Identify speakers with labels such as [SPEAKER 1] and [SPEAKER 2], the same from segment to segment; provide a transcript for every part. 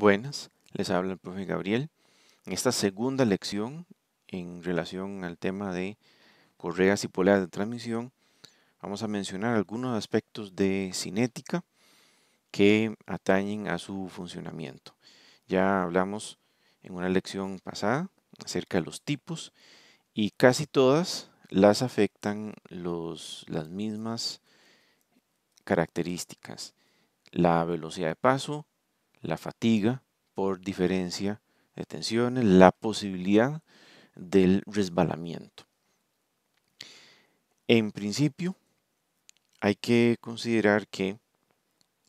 [SPEAKER 1] Buenas, les habla el profe Gabriel. En esta segunda lección, en relación al tema de correas y poleas de transmisión, vamos a mencionar algunos aspectos de cinética que atañen a su funcionamiento. Ya hablamos en una lección pasada acerca de los tipos y casi todas las afectan las mismas características: la velocidad de paso, la fatiga por diferencia de tensiones, la posibilidad del resbalamiento. En principio, hay que considerar que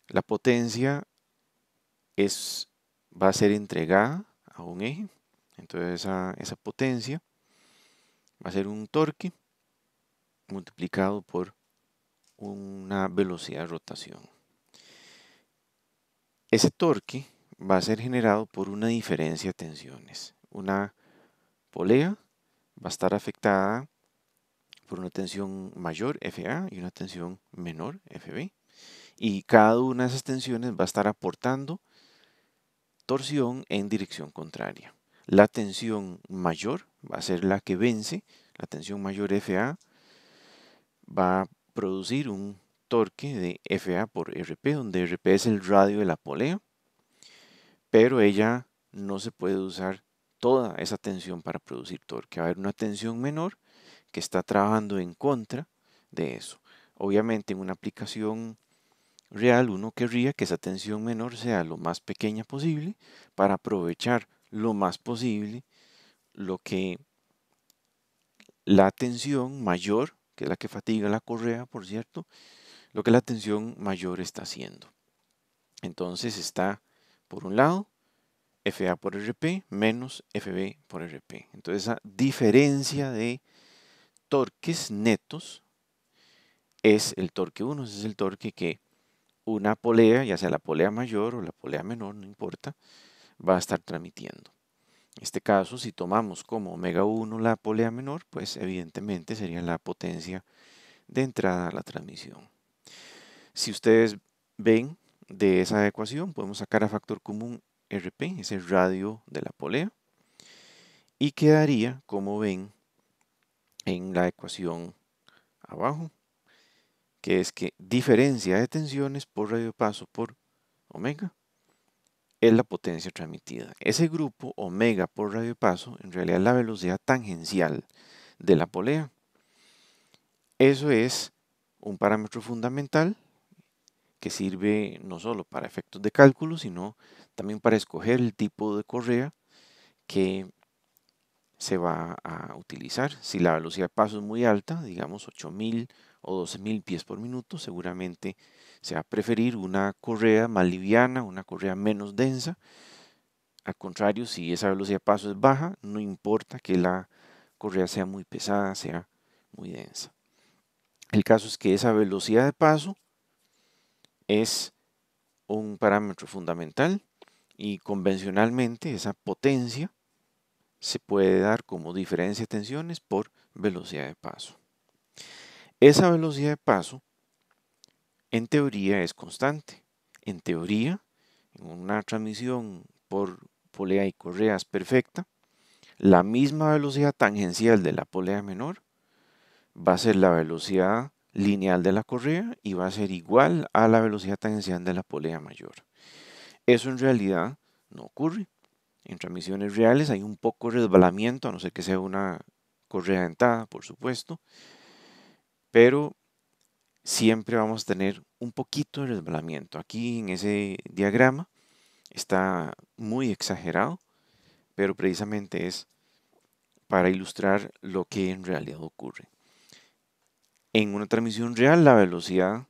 [SPEAKER 1] la potencia va a ser entregada a un eje. Entonces esa potencia va a ser un torque multiplicado por una velocidad de rotación. Ese torque va a ser generado por una diferencia de tensiones. Una polea va a estar afectada por una tensión mayor, FA, y una tensión menor, FB. Y cada una de esas tensiones va a estar aportando torsión en dirección contraria. La tensión mayor va a ser la que vence. La tensión mayor FA va a producir un torque de FA por RP, donde RP es el radio de la polea, pero ella no se puede usar toda esa tensión para producir torque. Va a haber una tensión menor que está trabajando en contra de eso. Obviamente en una aplicación real uno querría que esa tensión menor sea lo más pequeña posible para aprovechar lo más posible lo que la tensión mayor, que es la que fatiga la correa, por cierto, lo que la tensión mayor está haciendo. Entonces está, por un lado, FA por RP menos FB por RP. Entonces esa diferencia de torques netos es el torque 1, ese es el torque que una polea, ya sea la polea mayor o la polea menor, no importa, va a estar transmitiendo. En este caso, si tomamos como omega 1 la polea menor, pues evidentemente sería la potencia de entrada a la transmisión. Si ustedes ven de esa ecuación, podemos sacar a factor común RP, es el radio de la polea, y quedaría, como ven en la ecuación abajo, que es que diferencia de tensiones por radio de paso por omega es la potencia transmitida. Ese grupo omega por radio de paso en realidad es la velocidad tangencial de la polea. Eso es un parámetro fundamental que sirve no solo para efectos de cálculo, sino también para escoger el tipo de correa que se va a utilizar. Si la velocidad de paso es muy alta, digamos 8000 o 12000 pies por minuto, seguramente se va a preferir una correa más liviana, una correa menos densa. Al contrario, si esa velocidad de paso es baja, no importa que la correa sea muy pesada, sea muy densa. El caso es que esa velocidad de paso es un parámetro fundamental y convencionalmente esa potencia se puede dar como diferencia de tensiones por velocidad de paso. Esa velocidad de paso en teoría es constante. En teoría, en una transmisión por polea y correas perfecta, la misma velocidad tangencial de la polea menor va a ser la velocidad lineal de la correa y va a ser igual a la velocidad tangencial de la polea mayor. Eso en realidad no ocurre. En transmisiones reales hay un poco de resbalamiento, a no ser que sea una correa dentada, por supuesto, pero siempre vamos a tener un poquito de resbalamiento. Aquí en ese diagrama está muy exagerado, pero precisamente es para ilustrar lo que en realidad ocurre. En una transmisión real, la velocidad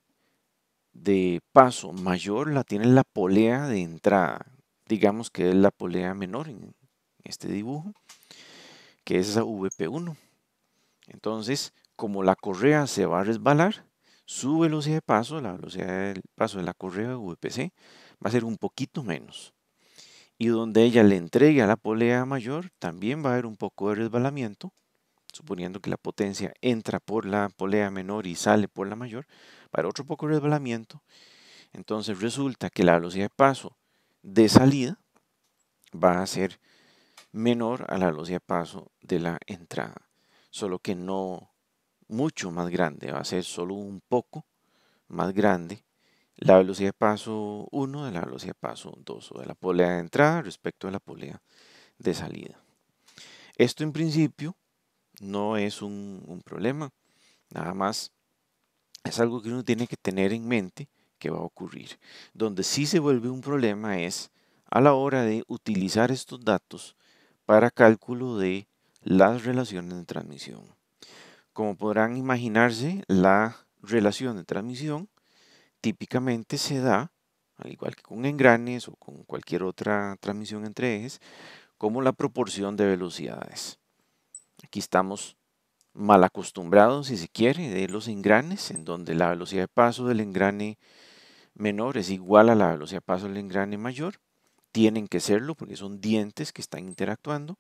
[SPEAKER 1] de paso mayor la tiene la polea de entrada. Digamos que es la polea menor en este dibujo, que es esa VP1. Entonces, como la correa se va a resbalar, su velocidad de paso, la velocidad del paso de la correa VPC, va a ser un poquito menos. Y donde ella le entregue a la polea mayor, también va a haber un poco de resbalamiento, suponiendo que la potencia entra por la polea menor y sale por la mayor, va a haber otro poco de resbalamiento. Entonces resulta que la velocidad de paso de salida va a ser menor a la velocidad de paso de la entrada, solo que no mucho más grande, va a ser solo un poco más grande la velocidad de paso 1 de la velocidad de paso 2 o de la polea de entrada respecto a la polea de salida. Esto en principio no es un problema, nada más es algo que uno tiene que tener en mente que va a ocurrir. Donde sí se vuelve un problema es a la hora de utilizar estos datos para cálculo de las relaciones de transmisión. Como podrán imaginarse, la relación de transmisión típicamente se da, al igual que con engranes o con cualquier otra transmisión entre ejes, como la proporción de velocidades. Aquí estamos mal acostumbrados, si se quiere, de los engranes, en donde la velocidad de paso del engrane menor es igual a la velocidad de paso del engrane mayor. Tienen que serlo porque son dientes que están interactuando.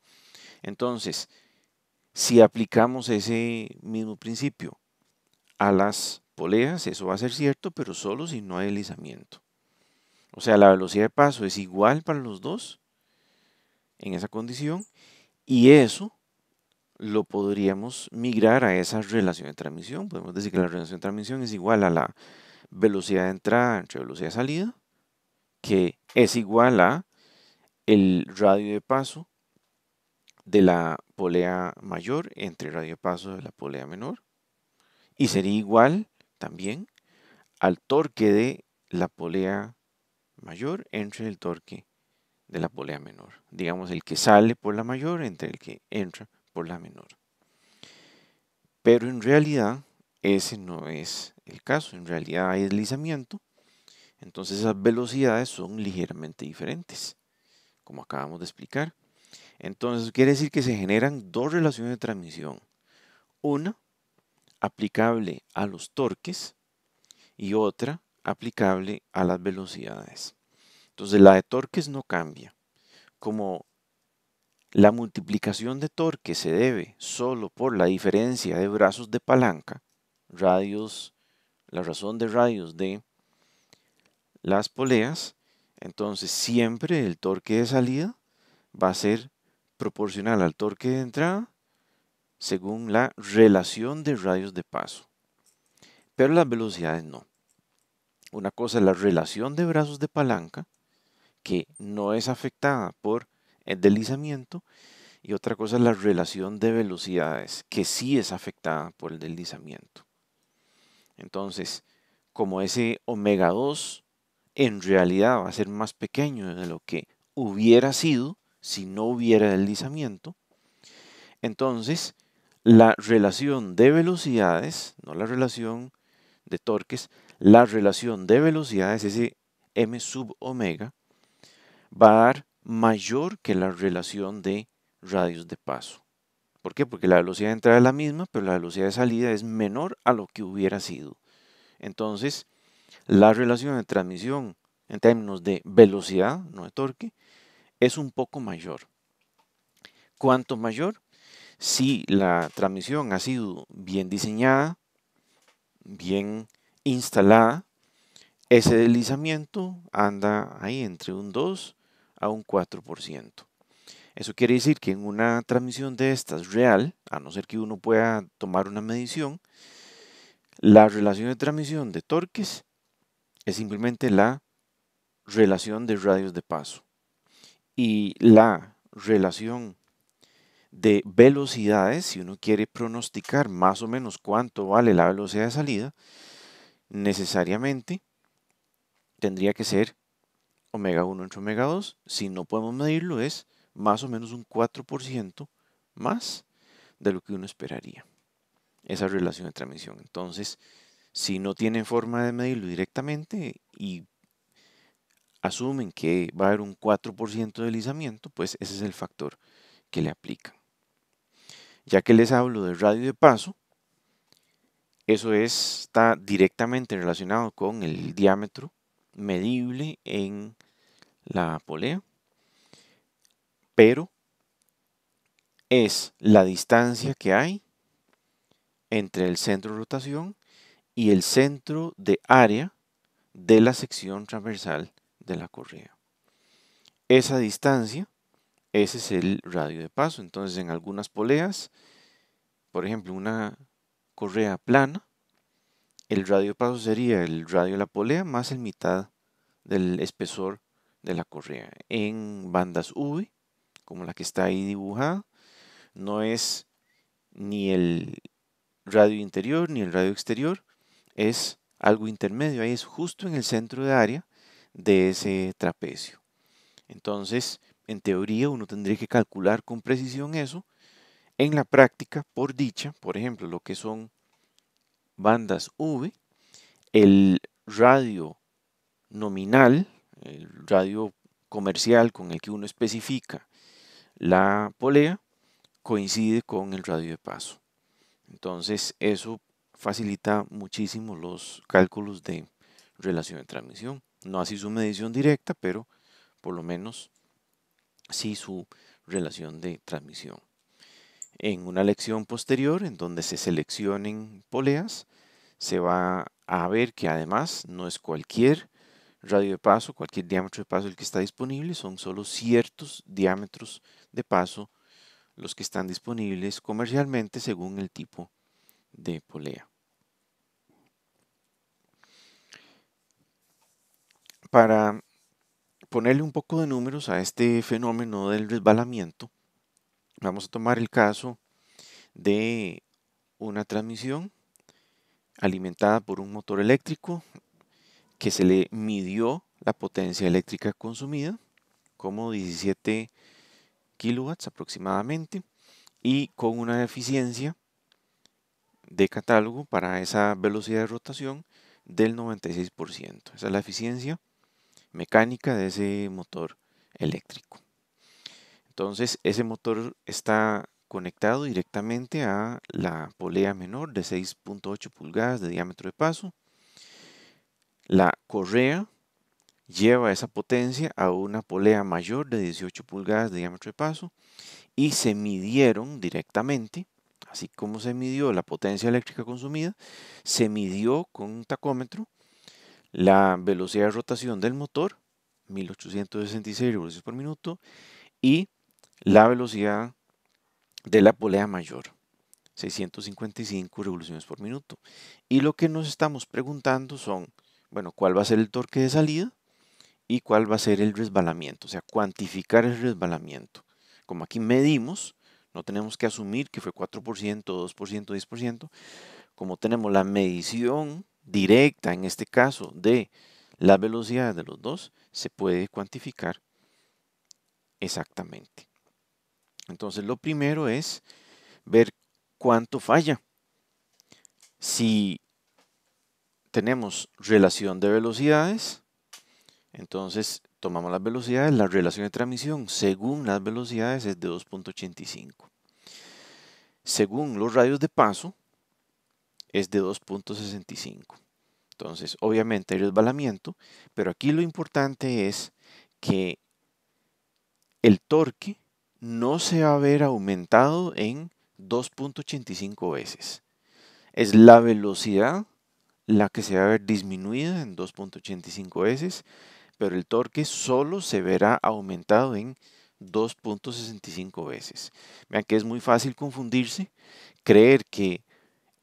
[SPEAKER 1] Entonces, si aplicamos ese mismo principio a las poleas, eso va a ser cierto, pero solo si no hay deslizamiento. O sea, la velocidad de paso es igual para los dos en esa condición y eso lo podríamos migrar a esa relación de transmisión. Podemos decir que la relación de transmisión es igual a la velocidad de entrada entre velocidad de salida, que es igual a el radio de paso de la polea mayor entre radio de paso de la polea menor, y sería igual también al torque de la polea mayor entre el torque de la polea menor. Digamos, el que sale por la mayor entre el que entra por la menor. Pero en realidad ese no es el caso. En realidad hay deslizamiento. Entonces esas velocidades son ligeramente diferentes, como acabamos de explicar. Entonces quiere decir que se generan dos relaciones de transmisión. Una aplicable a los torques y otra aplicable a las velocidades. Entonces la de torques no cambia. Como la multiplicación de torque se debe solo por la diferencia de brazos de palanca, radios, la razón de radios de las poleas, entonces siempre el torque de salida va a ser proporcional al torque de entrada según la relación de radios de paso. Pero las velocidades no. Una cosa es la relación de brazos de palanca, que no es afectada por el deslizamiento, y otra cosa es la relación de velocidades, que sí es afectada por el deslizamiento. Entonces, como ese omega 2 en realidad va a ser más pequeño de lo que hubiera sido si no hubiera deslizamiento, entonces la relación de velocidades, no la relación de torques, la relación de velocidades, ese m sub omega, va a dar mayor que la relación de radios de paso. ¿Por qué? Porque la velocidad de entrada es la misma, pero la velocidad de salida es menor a lo que hubiera sido. Entonces, la relación de transmisión en términos de velocidad, no de torque, es un poco mayor. ¿Cuánto mayor? Si la transmisión ha sido bien diseñada, bien instalada, ese deslizamiento anda ahí entre un 2 a un 4%. Eso quiere decir que en una transmisión de estas real, a no ser que uno pueda tomar una medición, la relación de transmisión de torques es simplemente la relación de radios de paso. Y la relación de velocidades, si uno quiere pronosticar más o menos cuánto vale la velocidad de salida, necesariamente tendría que ser omega 1 entre omega 2. Si no podemos medirlo, es más o menos un 4% más de lo que uno esperaría. Esa relación de transmisión. Entonces, si no tienen forma de medirlo directamente y asumen que va a haber un 4% de deslizamiento, pues ese es el factor que le aplican. Ya que les hablo del radio de paso, eso está directamente relacionado con el diámetro medible en la polea, pero es la distancia que hay entre el centro de rotación y el centro de área de la sección transversal de la correa. Esa distancia ese es el radio de paso. Entonces, en algunas poleas, por ejemplo, una correa plana, el radio de paso sería el radio de la polea más el mitad del espesor de la correa. En bandas V, como la que está ahí dibujada, no es ni el radio interior ni el radio exterior, es algo intermedio, ahí es justo en el centro de área de ese trapecio. Entonces, en teoría uno tendría que calcular con precisión eso. En la práctica, por dicha, por ejemplo, lo que son bandas V, el radio nominal, el radio comercial con el que uno especifica la polea, coincide con el radio de paso. Entonces, eso facilita muchísimo los cálculos de relación de transmisión. No así su medición directa, pero por lo menos sí su relación de transmisión. En una lección posterior, en donde se seleccionen poleas, se va a ver que además no es cualquier radio de paso, cualquier diámetro de paso el que está disponible, son solo ciertos diámetros de paso los que están disponibles comercialmente según el tipo de polea. Para ponerle un poco de números a este fenómeno del resbalamiento, vamos a tomar el caso de una transmisión alimentada por un motor eléctrico que se le midió la potencia eléctrica consumida como 17 kilowatts aproximadamente y con una eficiencia de catálogo para esa velocidad de rotación del 96%. Esa es la eficiencia mecánica de ese motor eléctrico. Entonces, ese motor está conectado directamente a la polea menor de 6.8 pulgadas de diámetro de paso. La correa lleva esa potencia a una polea mayor de 18 pulgadas de diámetro de paso y se midieron directamente, así como se midió la potencia eléctrica consumida, se midió con un tacómetro la velocidad de rotación del motor, 1866 revoluciones por minuto, y la velocidad de la polea mayor, 655 revoluciones por minuto. Y lo que nos estamos preguntando son, bueno, ¿cuál va a ser el torque de salida y cuál va a ser el resbalamiento? O sea, cuantificar el resbalamiento. Como aquí medimos, no tenemos que asumir que fue 4%, 2%, 10%. Como tenemos la medición directa, en este caso, de las velocidades de los dos, se puede cuantificar exactamente. Entonces, lo primero es ver cuánto falla. Si tenemos relación de velocidades, entonces tomamos las velocidades, la relación de transmisión según las velocidades es de 2.85. Según los radios de paso es de 2.65. Entonces, obviamente hay resbalamiento, pero aquí lo importante es que el torque no se va a ver aumentado en 2.85 veces. Es la velocidad la que se va a ver disminuida en 2.85 veces, pero el torque solo se verá aumentado en 2.65 veces. Vean que es muy fácil confundirse, creer que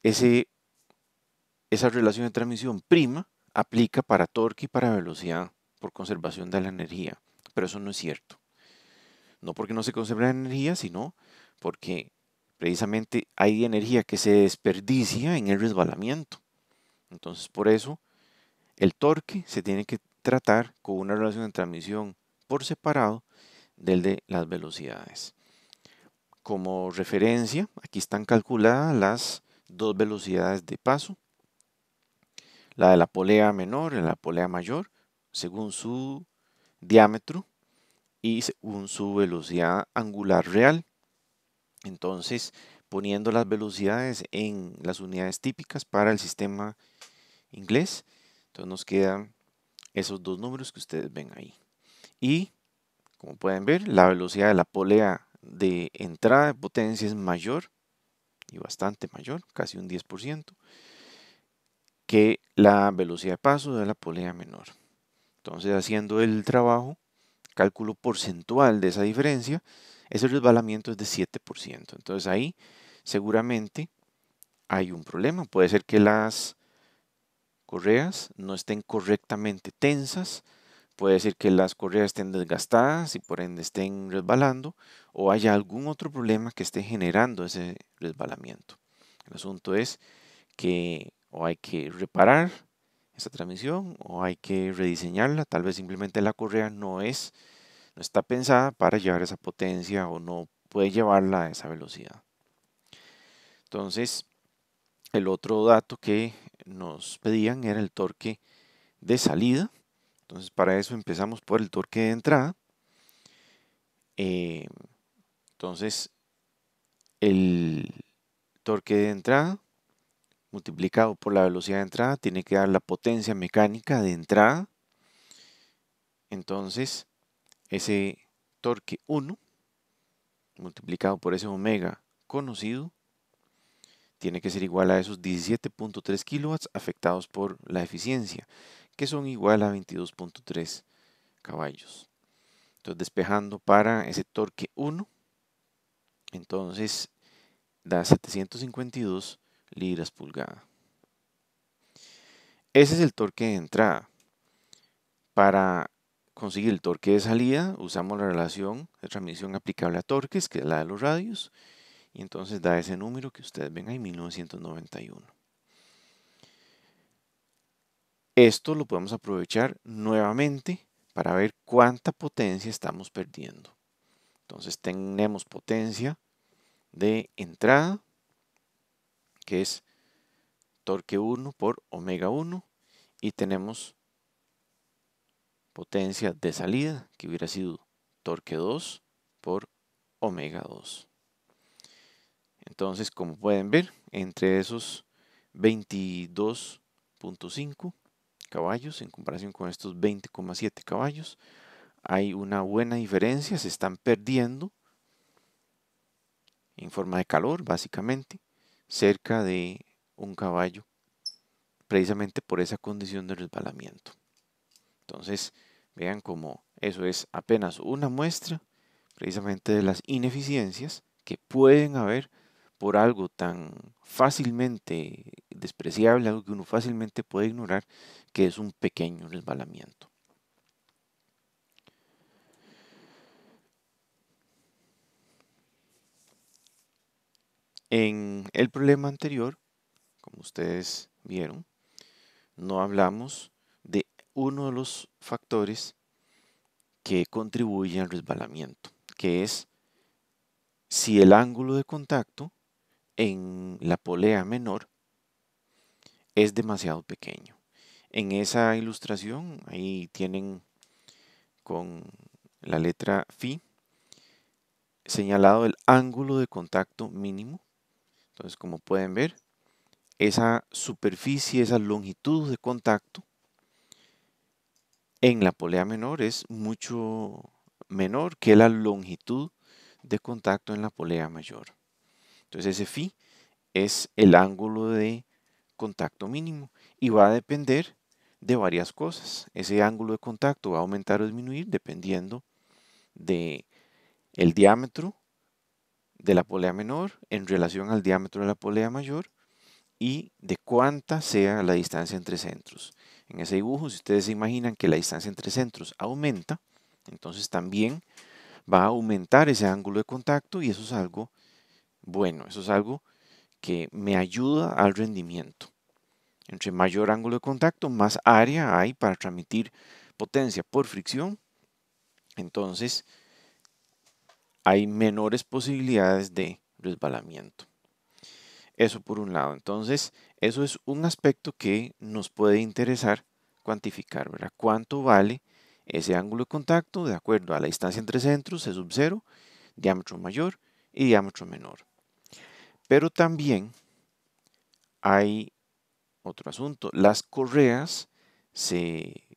[SPEAKER 1] esa relación de transmisión prima aplica para torque y para velocidad por conservación de la energía, pero eso no es cierto. No porque no se conserve la energía, sino porque precisamente hay energía que se desperdicia en el resbalamiento. Entonces, por eso, el torque se tiene que tratar con una relación de transmisión por separado del de las velocidades. Como referencia, aquí están calculadas las dos velocidades de paso, la de la polea menor y la polea mayor, según su diámetro y según su velocidad angular real. Entonces, poniendo las velocidades en las unidades típicas para el sistema inglés, entonces nos quedan esos dos números que ustedes ven ahí. Y, como pueden ver, la velocidad de la polea de entrada de potencia es mayor, y bastante mayor, casi un 10%, que la velocidad de paso de la polea menor. Entonces, haciendo el trabajo, cálculo porcentual de esa diferencia, ese resbalamiento es de 7%. Entonces ahí seguramente hay un problema. Puede ser que las correas no estén correctamente tensas, puede ser que las correas estén desgastadas y por ende estén resbalando, o haya algún otro problema que esté generando ese resbalamiento. El asunto es que o hay que reparar esa transmisión o hay que rediseñarla. Tal vez simplemente la correa no está pensada para llevar esa potencia o no puede llevarla a esa velocidad. Entonces, el otro dato que nos pedían era el torque de salida. Entonces, para eso empezamos por el torque de entrada. Entonces, el torque de entrada multiplicado por la velocidad de entrada tiene que dar la potencia mecánica de entrada. Entonces, ese torque 1 multiplicado por ese omega conocido tiene que ser igual a esos 17.3 kilowatts afectados por la eficiencia, que son igual a 22.3 caballos. Entonces, despejando para ese torque 1, entonces da 752 libras pulgada. Ese es el torque de entrada. Para conseguir el torque de salida, usamos la relación de transmisión aplicable a torques, que es la de los radios, y entonces da ese número que ustedes ven ahí, 1991. Esto lo podemos aprovechar nuevamente para ver cuánta potencia estamos perdiendo. Entonces tenemos potencia de entrada, que es torque 1 por omega 1, y tenemos potencia de salida, que hubiera sido torque 2 por omega 2. Entonces, como pueden ver, entre esos 22.5 caballos en comparación con estos 20,7 caballos, hay una buena diferencia, se están perdiendo en forma de calor, básicamente, cerca de un caballo, precisamente por esa condición de resbalamiento. Entonces, vean cómo eso es apenas una muestra, precisamente de las ineficiencias que pueden haber por algo tan fácilmente despreciable, algo que uno fácilmente puede ignorar, que es un pequeño resbalamiento. En el problema anterior, como ustedes vieron, no hablamos de uno de los factores que contribuyen al resbalamiento, que es si el ángulo de contacto en la polea menor es demasiado pequeño. En esa ilustración, ahí tienen con la letra Φ señalado el ángulo de contacto mínimo. Entonces, como pueden ver, esa superficie, esa longitud de contacto en la polea menor es mucho menor que la longitud de contacto en la polea mayor. Entonces, ese Φ es el ángulo de contacto mínimo y va a depender de varias cosas. Ese ángulo de contacto va a aumentar o disminuir dependiendo de el diámetro de la polea menor en relación al diámetro de la polea mayor y de cuánta sea la distancia entre centros. En ese dibujo, si ustedes se imaginan que la distancia entre centros aumenta, entonces también va a aumentar ese ángulo de contacto y eso es algo bueno, eso es algo que me ayuda al rendimiento. Entre mayor ángulo de contacto, más área hay para transmitir potencia por fricción. Entonces, hay menores posibilidades de resbalamiento. Eso por un lado. Entonces, eso es un aspecto que nos puede interesar cuantificar, ¿verdad? ¿Cuánto vale ese ángulo de contacto de acuerdo a la distancia entre centros, C sub 0, diámetro mayor y diámetro menor? Pero también hay otro asunto. Las correas se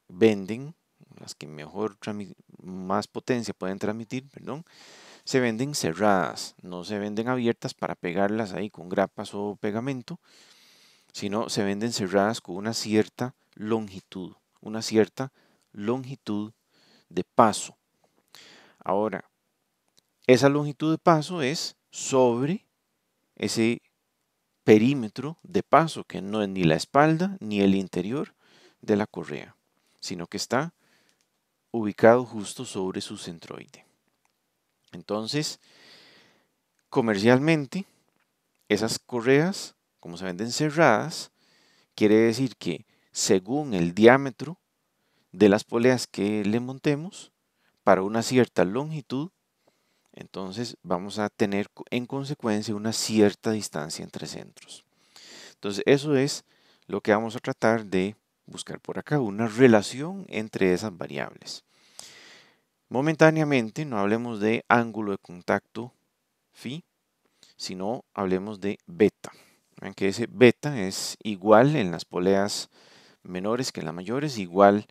[SPEAKER 1] venden, las que más potencia pueden transmitir, perdón, se venden cerradas, no se venden abiertas para pegarlas ahí con grapas o pegamento, sino se venden cerradas con una cierta longitud de paso Ahora, esa longitud de paso es sobre ese perímetro de paso, que no es ni la espalda ni el interior de la correa, sino que está ubicado justo sobre su centroide. Entonces, comercialmente, esas correas, como se venden cerradas, quiere decir que según el diámetro de las poleas que le montemos, para una cierta longitud, entonces vamos a tener en consecuencia una cierta distancia entre centros. Entonces eso es lo que vamos a tratar de buscar por acá, una relación entre esas variables. Momentáneamente no hablemos de ángulo de contacto phi, sino hablemos de beta. Vean que ese beta es igual en las poleas menores que en las mayores, igual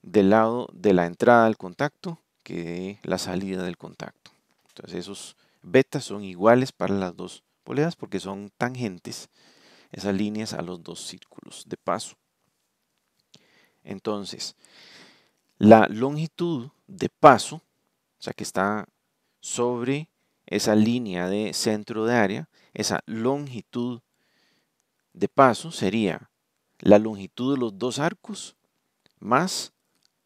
[SPEAKER 1] del lado de la entrada del contacto que de la salida del contacto. Entonces esos betas son iguales para las dos poleas porque son tangentes esas líneas a los dos círculos de paso. Entonces, la longitud de paso, o sea que está sobre esa línea de centro de área, esa longitud de paso sería la longitud de los dos arcos más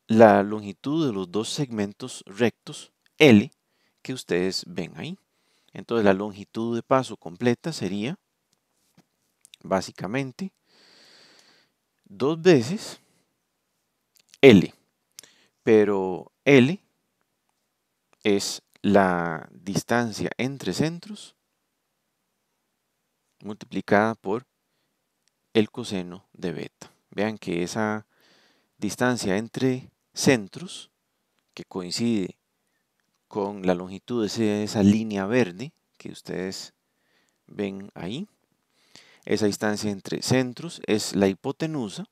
[SPEAKER 1] la longitud de los dos segmentos rectos L que ustedes ven ahí. Entonces la longitud de paso completa sería básicamente 2 veces L, pero L es la distancia entre centros multiplicada por el coseno de beta. Vean que esa distancia entre centros, que coincide con la longitud de esa línea verde que ustedes ven ahí, esa distancia entre centros es la hipotenusa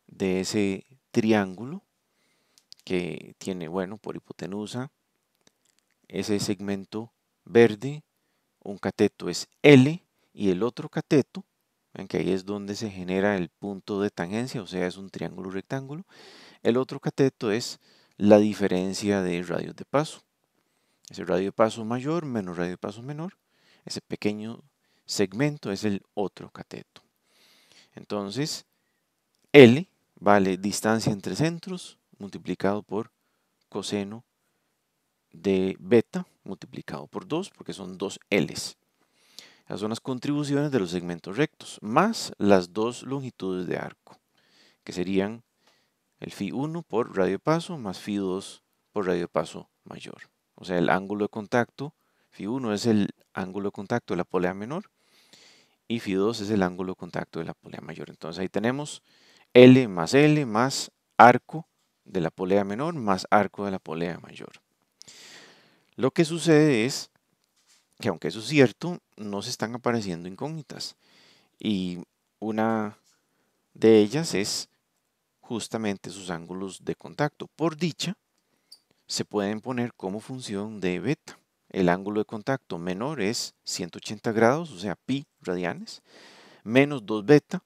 [SPEAKER 1] de ese triángulo que tiene, bueno, por hipotenusa, ese segmento verde, un cateto es L y el otro cateto, ven que ahí es donde se genera el punto de tangencia, o sea, es un triángulo rectángulo. El otro cateto es la diferencia de radios de paso. Ese radio de paso mayor menos radio de paso menor, ese pequeño segmento es el otro cateto. Entonces, L vale distancia entre centros multiplicado por coseno de beta multiplicado por 2, porque son dos L's. Esas son las contribuciones de los segmentos rectos, más las dos longitudes de arco, que serían el phi 1 por radio de paso más phi 2 por radio de paso mayor. O sea, el ángulo de contacto, phi 1 es el ángulo de contacto de la polea menor y phi 2 es el ángulo de contacto de la polea mayor. Entonces ahí tenemos L más arco de la polea menor más arco de la polea mayor. Lo que sucede es que aunque eso es cierto, no se están apareciendo incógnitas. Y una de ellas es justamente sus ángulos de contacto. Por dicha, se pueden poner como función de beta. El ángulo de contacto menor es 180 grados, o sea, pi radianes, menos 2 beta.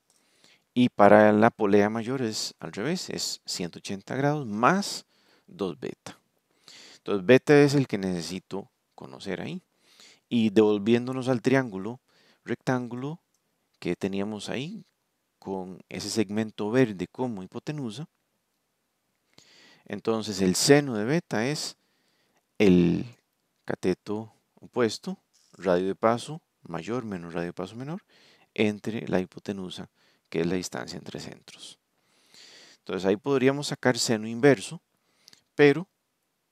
[SPEAKER 1] Y para la polea mayor es al revés, es 180 grados más 2 beta. Entonces, beta es el que necesito conocer ahí. Y devolviéndonos al triángulo rectángulo que teníamos ahí, con ese segmento verde como hipotenusa, entonces el seno de beta es el cateto opuesto, radio de paso mayor menos radio de paso menor, entre la hipotenusa, que es la distancia entre centros. Entonces ahí podríamos sacar seno inverso, pero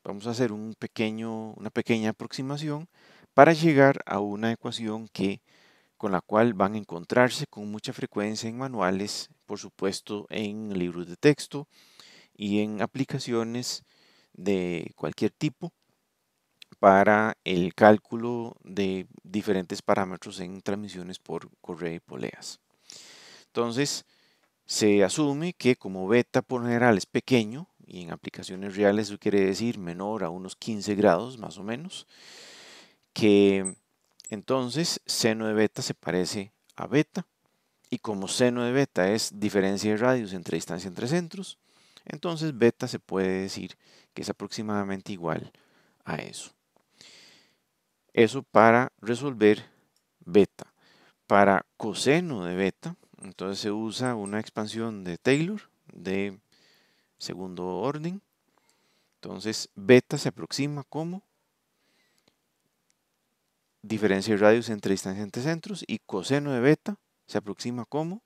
[SPEAKER 1] vamos a hacer una pequeña aproximación para llegar a una ecuación con la cual van a encontrarse con mucha frecuencia en manuales, por supuesto en libros de texto y en aplicaciones de cualquier tipo para el cálculo de diferentes parámetros en transmisiones por correa y poleas. Entonces, se asume que como beta por general es pequeño, y en aplicaciones reales eso quiere decir menor a unos 15 grados más o menos, que entonces seno de beta se parece a beta, y como seno de beta es diferencia de radios entre distancia entre centros, entonces beta se puede decir que es aproximadamente igual a eso. Eso para resolver beta. Para coseno de beta, entonces se usa una expansión de Taylor de segundo orden. Entonces beta se aproxima como diferencia de radios entre distancia entre centros y coseno de beta se aproxima como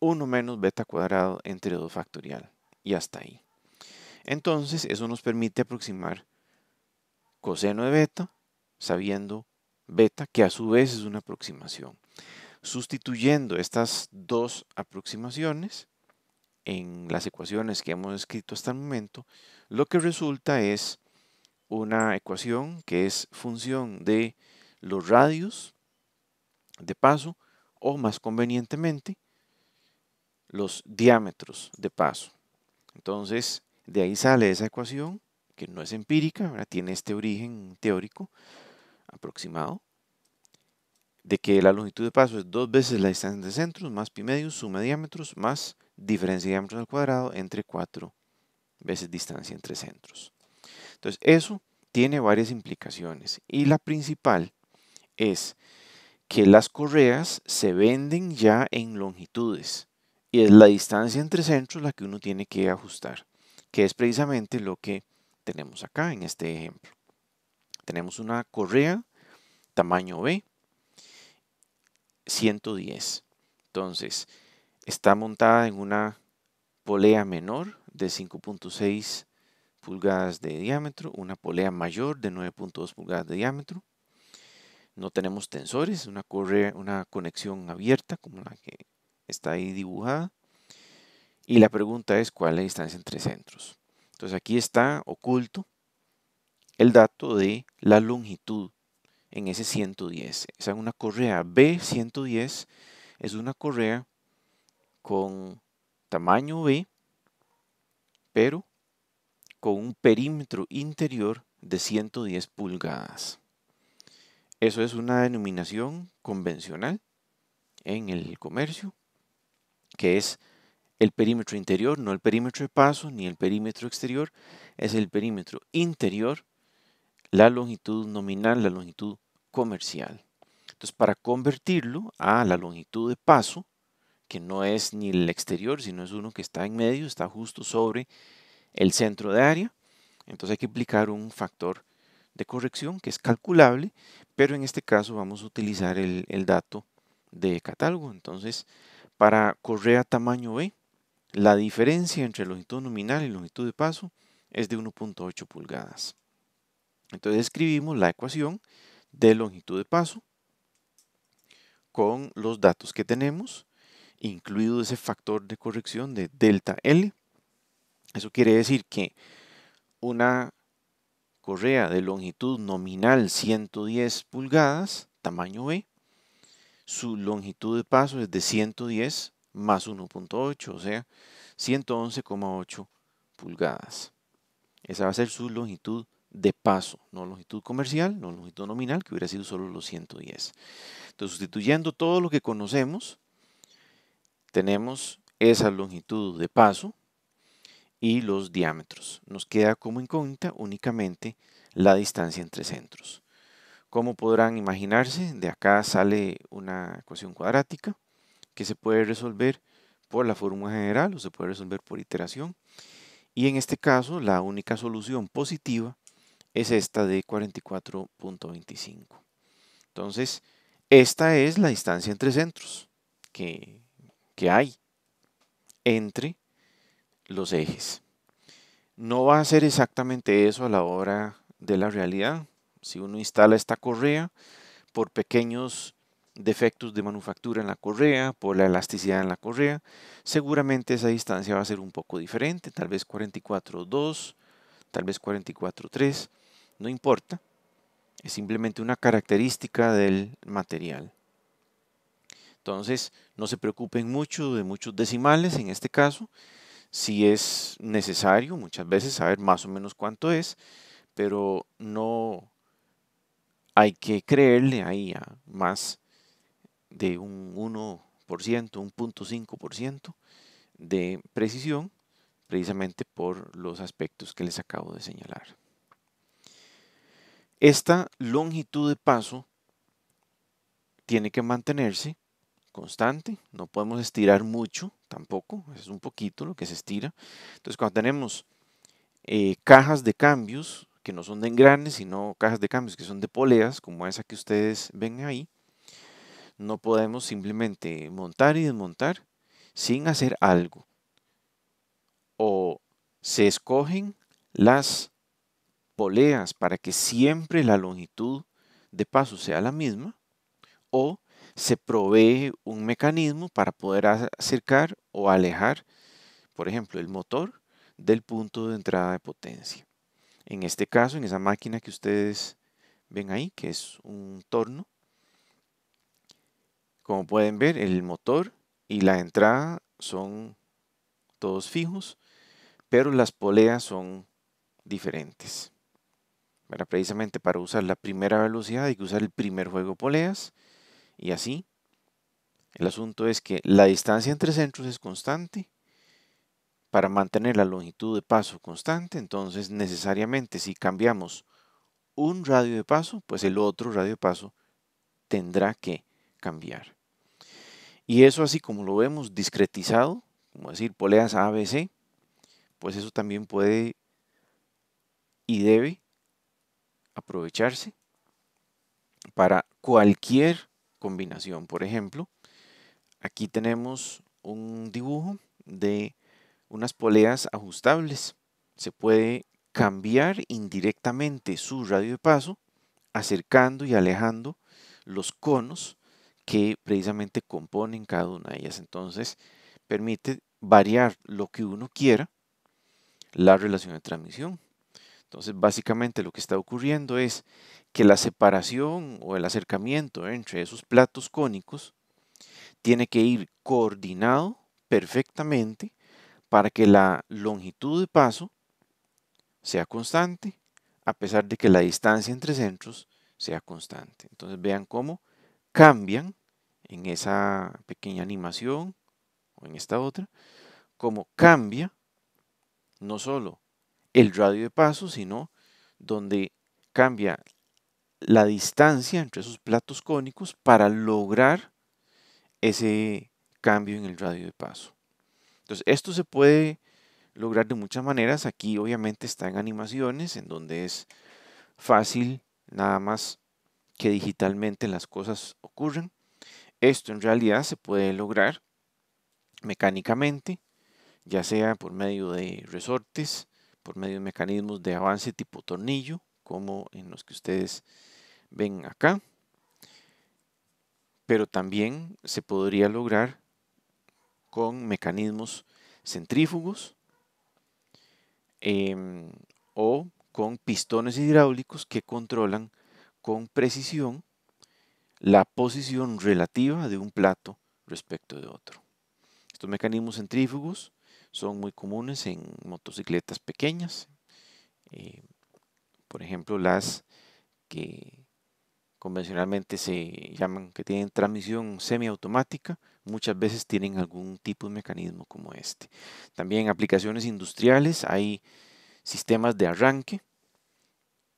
[SPEAKER 1] 1 menos beta cuadrado entre 2 factorial y hasta ahí. Entonces eso nos permite aproximar coseno de beta sabiendo beta, que a su vez es una aproximación. Sustituyendo estas dos aproximaciones en las ecuaciones que hemos escrito hasta el momento, lo que resulta es una ecuación que es función de los radios de paso o, más convenientemente, los diámetros de paso. Entonces, de ahí sale esa ecuación que no es empírica, ¿verdad? Tiene este origen teórico aproximado de que la longitud de paso es 2 veces la distancia entre centros más pi medios, suma de diámetros, más diferencia de diámetros al cuadrado entre 4 veces distancia entre centros. Entonces, eso tiene varias implicaciones y la principal es que las correas se venden ya en longitudes y es la distancia entre centros la que uno tiene que ajustar, que es precisamente lo que tenemos acá en este ejemplo. Tenemos una correa tamaño B, 110. Entonces, está montada en una polea menor de 5.6 pulgadas de diámetro, una polea mayor de 9.2 pulgadas de diámetro. No tenemos tensores, una conexión abierta como la que está ahí dibujada. Y la pregunta es, ¿cuál es la distancia entre centros? Entonces aquí está oculto el dato de la longitud en ese 110. Esa es una correa B110, es una correa con tamaño B, pero con un perímetro interior de 110 pulgadas. Eso es una denominación convencional en el comercio, que es el perímetro interior, no el perímetro de paso ni el perímetro exterior, es el perímetro interior, la longitud nominal, la longitud comercial. Entonces, para convertirlo a la longitud de paso, que no es ni el exterior, sino es uno que está en medio, está justo sobre el centro de área, entonces hay que aplicar un factor de corrección que es calculable, pero en este caso vamos a utilizar el dato de catálogo. Entonces, para correa tamaño B, la diferencia entre longitud nominal y longitud de paso es de 1.8 pulgadas. Entonces escribimos la ecuación de longitud de paso con los datos que tenemos, incluido ese factor de corrección de delta L. Eso quiere decir que una correa de longitud nominal 110 pulgadas, tamaño B, su longitud de paso es de 110 más 1.8, o sea, 111,8 pulgadas. Esa va a ser su longitud de paso, no longitud comercial, no longitud nominal, que hubiera sido solo los 110. Entonces, sustituyendo todo lo que conocemos, tenemos esa longitud de paso y los diámetros. Nos queda como incógnita únicamente la distancia entre centros. Como podrán imaginarse, de acá sale una ecuación cuadrática que se puede resolver por la fórmula general o se puede resolver por iteración. Y en este caso, la única solución positiva es esta de 44.25. Entonces, esta es la distancia entre centros que hay entre los ejes. No va a ser exactamente eso a la hora de la realidad. Si uno instala esta correa, por pequeños defectos de manufactura en la correa, por la elasticidad en la correa, seguramente esa distancia va a ser un poco diferente, tal vez 44.2, tal vez 44.3, no importa, es simplemente una característica del material. Entonces, no se preocupen mucho de muchos decimales en este caso, si es necesario muchas veces saber más o menos cuánto es, pero no hay que creerle ahí a más de un 1%, un 0.5% de precisión, precisamente por los aspectos que les acabo de señalar. Esta longitud de paso tiene que mantenerse constante, no podemos estirar mucho tampoco, es un poquito lo que se estira. Entonces cuando tenemos cajas de cambios que no son de engranes, sino cajas de cambios que son de poleas, como esa que ustedes ven ahí, no podemos simplemente montar y desmontar sin hacer algo. O se escogen las poleas para que siempre la longitud de paso sea la misma, o se provee un mecanismo para poder acercar o alejar, por ejemplo, el motor del punto de entrada de potencia. En este caso, en esa máquina que ustedes ven ahí, que es un torno, como pueden ver, el motor y la entrada son todos fijos, pero las poleas son diferentes. Precisamente para usar la primera velocidad hay que usar el primer juego de poleas y así. El asunto es que la distancia entre centros es constante. Para mantener la longitud de paso constante, entonces necesariamente si cambiamos un radio de paso, pues el otro radio de paso tendrá que cambiar. Y eso así como lo vemos discretizado, como decir poleas ABC, pues eso también puede y debe aprovecharse para cualquier combinación. Por ejemplo, aquí tenemos un dibujo de unas poleas ajustables. Se puede cambiar indirectamente su radio de paso, acercando y alejando los conos que precisamente componen cada una de ellas. Entonces, permite variar lo que uno quiera la relación de transmisión. Entonces, básicamente lo que está ocurriendo es que la separación o el acercamiento entre esos platos cónicos tiene que ir coordinado perfectamente para que la longitud de paso sea constante, a pesar de que la distancia entre centros sea constante. Entonces vean cómo cambian en esa pequeña animación o en esta otra, cómo cambia no solo el radio de paso, sino donde cambia la distancia entre esos platos cónicos para lograr ese cambio en el radio de paso. Entonces, esto se puede lograr de muchas maneras. Aquí obviamente está en animaciones, en donde es fácil nada más que digitalmente las cosas ocurren. Esto en realidad se puede lograr mecánicamente, ya sea por medio de resortes, por medio de mecanismos de avance tipo tornillo, como en los que ustedes ven acá, pero también se podría lograr con mecanismos centrífugos o con pistones hidráulicos que controlan con precisión la posición relativa de un plato respecto de otro. Estos mecanismos centrífugos son muy comunes en motocicletas pequeñas, eh, por ejemplo las que convencionalmente se llaman que tienen transmisión semiautomática, muchas veces tienen algún tipo de mecanismo como este. También en aplicaciones industriales hay sistemas de arranque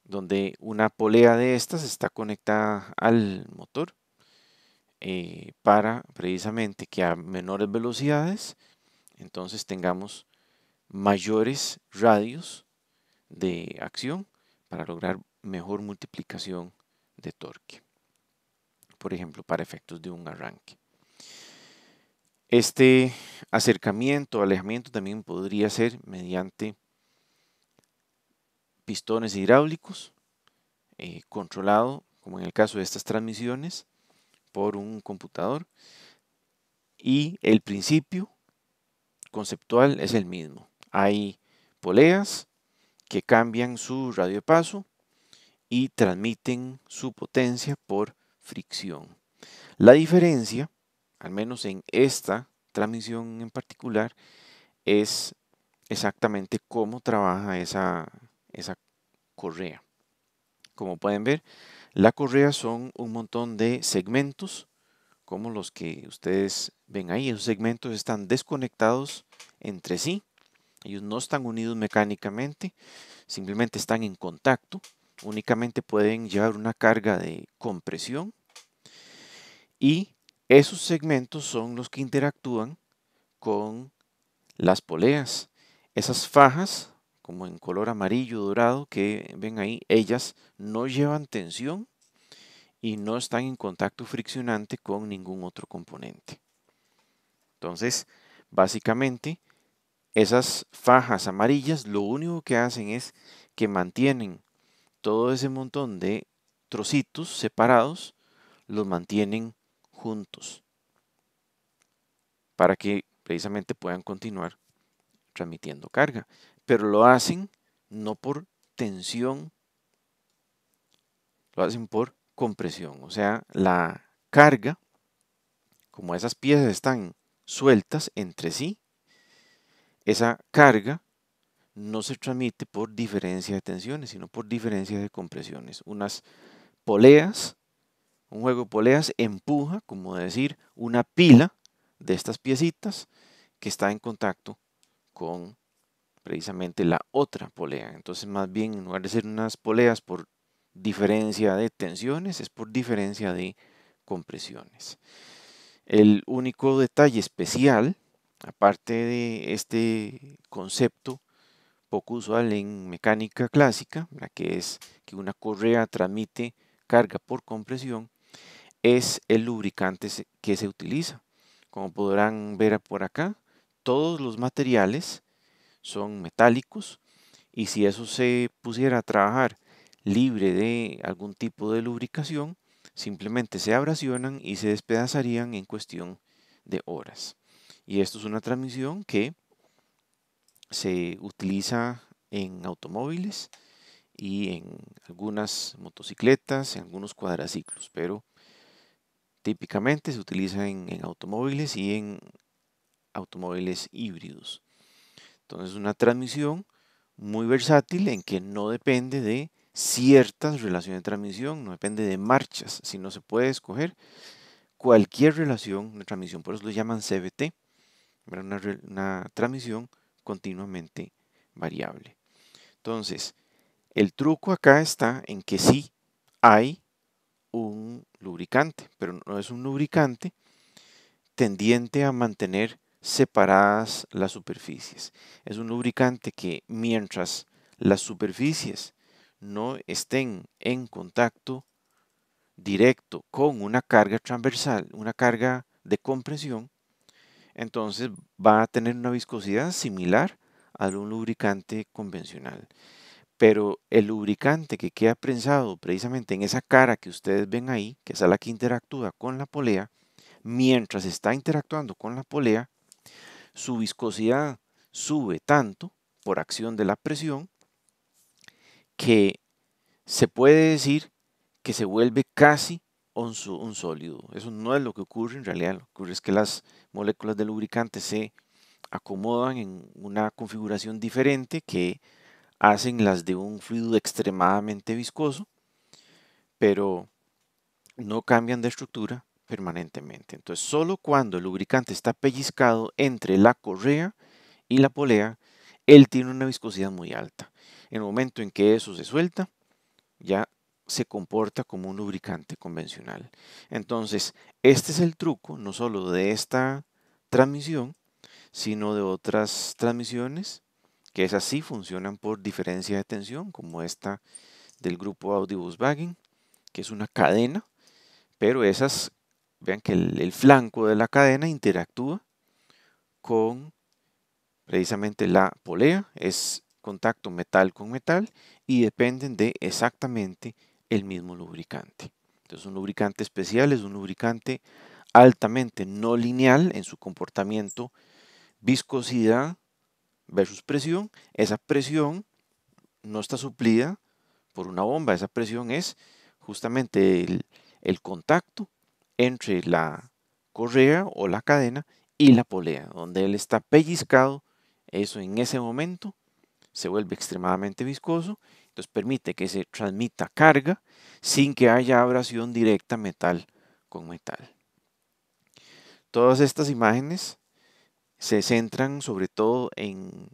[SPEAKER 1] donde una polea de estas está conectada al motor para precisamente que a menores velocidades entonces tengamos mayores radios de acción para lograr mejor multiplicación de torque, por ejemplo, para efectos de un arranque. Este acercamiento, alejamiento también podría ser mediante pistones hidráulicos, controlado, como en el caso de estas transmisiones, por un computador. Y el principio conceptual es el mismo. Hay poleas que cambian su radio de paso y transmiten su potencia por fricción. La diferencia, al menos en esta transmisión en particular, es exactamente cómo trabaja esa correa. Como pueden ver, la correa son un montón de segmentos, como los que ustedes ven ahí. Esos segmentos están desconectados entre sí. Ellos no están unidos mecánicamente, simplemente están en contacto únicamente pueden llevar una carga de compresión y esos segmentos son los que interactúan con las poleas. Esas fajas, como en color amarillo dorado que ven ahí, ellas no llevan tensión y no están en contacto friccionante con ningún otro componente. Entonces, básicamente, esas fajas amarillas lo único que hacen es que mantienen todo ese montón de trocitos separados, los mantienen juntos para que precisamente puedan continuar transmitiendo carga. Pero lo hacen no por tensión, lo hacen por compresión. O sea, la carga, como esas piezas están sueltas entre sí, esa carga no se transmite por diferencia de tensiones, sino por diferencia de compresiones. Unas poleas, un juego de poleas empuja, como decir, una pila de estas piecitas que está en contacto con precisamente la otra polea. Entonces, más bien, en lugar de ser unas poleas por diferencia de tensiones, es por diferencia de compresiones. El único detalle especial, aparte de este concepto poco usual en mecánica clásica, la que es que una correa transmite carga por compresión, es el lubricante que se utiliza. Como podrán ver por acá, todos los materiales son metálicos y si eso se pusiera a trabajar libre de algún tipo de lubricación, simplemente se abrasionan y se despedazarían en cuestión de horas. Y esto es una transmisión que se utiliza en automóviles y en algunas motocicletas, en algunos cuadraciclos, pero típicamente se utiliza en automóviles y en automóviles híbridos. Entonces, es una transmisión muy versátil en que no depende de ciertas relaciones de transmisión, no depende de marchas, sino se puede escoger cualquier relación de transmisión, por eso lo llaman CVT, una transmisión continuamente variable. Entonces, el truco acá está en que sí hay un lubricante, pero no es un lubricante tendiente a mantener separadas las superficies. Es un lubricante que mientras las superficies no estén en contacto directo con una carga transversal, una carga de compresión, entonces va a tener una viscosidad similar a un lubricante convencional. Pero el lubricante que queda prensado precisamente en esa cara que ustedes ven ahí, que es la que interactúa con la polea, mientras está interactuando con la polea, su viscosidad sube tanto por acción de la presión que se puede decir que se vuelve casi un sólido. Eso no es lo que ocurre en realidad. Lo que ocurre es que las moléculas de lubricante se acomodan en una configuración diferente que hacen las de un fluido extremadamente viscoso, pero no cambian de estructura permanentemente. Entonces, solo cuando el lubricante está pellizcado entre la correa y la polea, él tiene una viscosidad muy alta. En el momento en que eso se suelta, ya se comporta como un lubricante convencional. Entonces, este es el truco, no solo de esta transmisión, sino de otras transmisiones que esas sí funcionan por diferencia de tensión, como esta del grupo Audi Volkswagen, que es una cadena, pero esas, vean que el flanco de la cadena interactúa con precisamente la polea, es contacto metal con metal y dependen de exactamente el mismo lubricante. Entonces, un lubricante especial es un lubricante altamente no lineal en su comportamiento, viscosidad versus presión. Esa presión no está suplida por una bomba, esa presión es justamente el contacto entre la correa o la cadena y la polea, donde él está pellizcado, eso en ese momento se vuelve extremadamente viscoso, entonces permite que se transmita carga sin que haya abrasión directa metal con metal. Todas estas imágenes se centran sobre todo en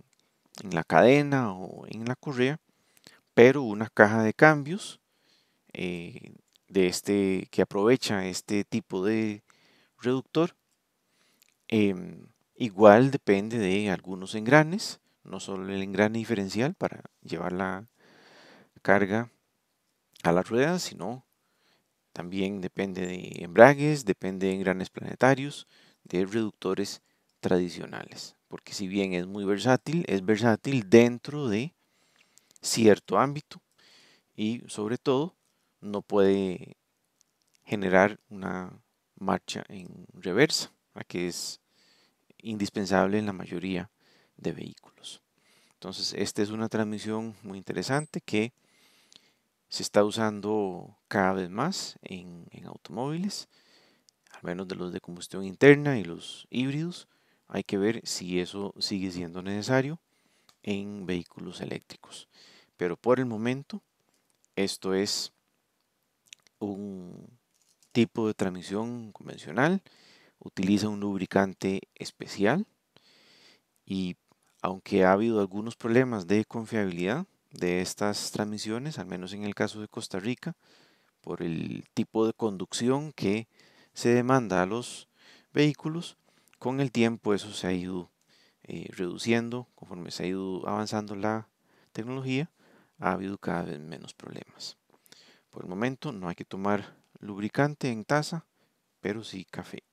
[SPEAKER 1] la cadena o en la correa pero una caja de cambios que aprovecha este tipo de reductor, igual depende de algunos engranes, no solo el engrane diferencial para llevar la carga a las ruedas, sino también depende de embragues, depende de engranes planetarios, de reductores tradicionales. Porque si bien es versátil dentro de cierto ámbito y sobre todo no puede generar una marcha en reversa, la que es indispensable en la mayoría de vehículos. Entonces, esta es una transmisión muy interesante que se está usando cada vez más en automóviles, al menos de los de combustión interna y los híbridos. Hay que ver si eso sigue siendo necesario en vehículos eléctricos. Pero por el momento, esto es un tipo de transmisión convencional, utiliza un lubricante especial y aunque ha habido algunos problemas de confiabilidad de estas transmisiones, al menos en el caso de Costa Rica, por el tipo de conducción que se demanda a los vehículos, con el tiempo eso se ha ido reduciendo, conforme se ha ido avanzando la tecnología, ha habido cada vez menos problemas. Por el momento no hay que tomar lubricante en taza, pero sí café.